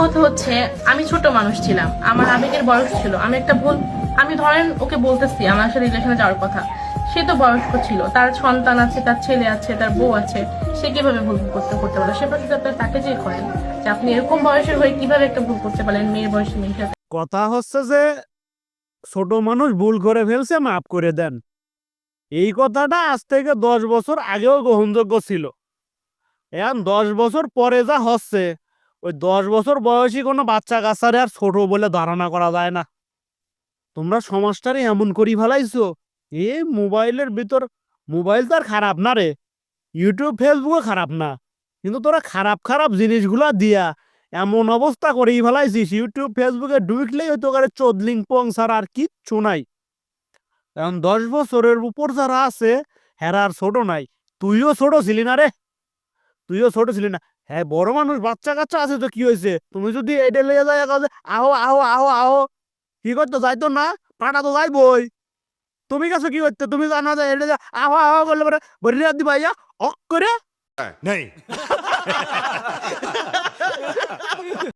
কথা হচ্ছে আমি ছোট মানুষ ছিলাম, আমার আবেগের বয়স ছিল, আমি একটা ভুল, আমি ধরেন ওকে বলতেছি আমার সাথে রিলেশনে যাওয়ার কথা, সে তো বয়স্ক ছিল, তার সন্তান আছে, তার ছেলে আছে, তার বউ আছে, সে কিভাবে ভুল করতে করতে পারে? সে প্রশ্ন আপনার তাকে যে করেন যে আপনি এরকম বয়সের হয়ে কিভাবে একটা ভুল করতে পারেন মেয়ের বয়সী মেয়ের সাথে। কথা হচ্ছে যে ছোট মানুষ ভুল করে ফেলছে, মাফ করে দেন। এই কথাটা আজ থেকে 10 বছর আগেও গ্রহণযোগ্য ছিল। এখন 10 বছর পরে যা হচ্ছে, ওই 10 বছর বয়সী কোনো বাচ্চা কাচ্চারে আর ছোট বলে ধারণা করা যায় না। তোমরা সমাজটারে এমন করি ফেলাইছো। এই মোবাইলের ভিতর, মোবাইল তো আর খারাপ না রে, ইউটিউব ফেসবুকও খারাপ না, কিন্তু তোরা খারাপ খারাপ জিনিসগুলা দিয়া এমন অবস্থা করেই ফেলাইছিস, ইউটিউব ফেসবুকে ঢুকলেই হয়তো করে চোদলিং পং ছাড়া আর কিচ্ছু নাই। এখন 10 বছরের উপর যারা আছে হেরা আর ছোট নাই। তুইও ছোট ছিলি না রে, তুইও ছোট ছিলি না। হ্যাঁ, বড় মানুষ বাচ্চা কাচ্চা আছে তো কি হয়েছে? তুমি যদি এইটা লেগে যায় আহো আহো আহো আহো, কি করতো? যাইতো না? পাটা তো যাইবই। তুমি গেছো কি করতে? তুমি জানো যে এটা আহো আহো করলে পরে বরিয়া দিবা ইয়া অক করে। नहीं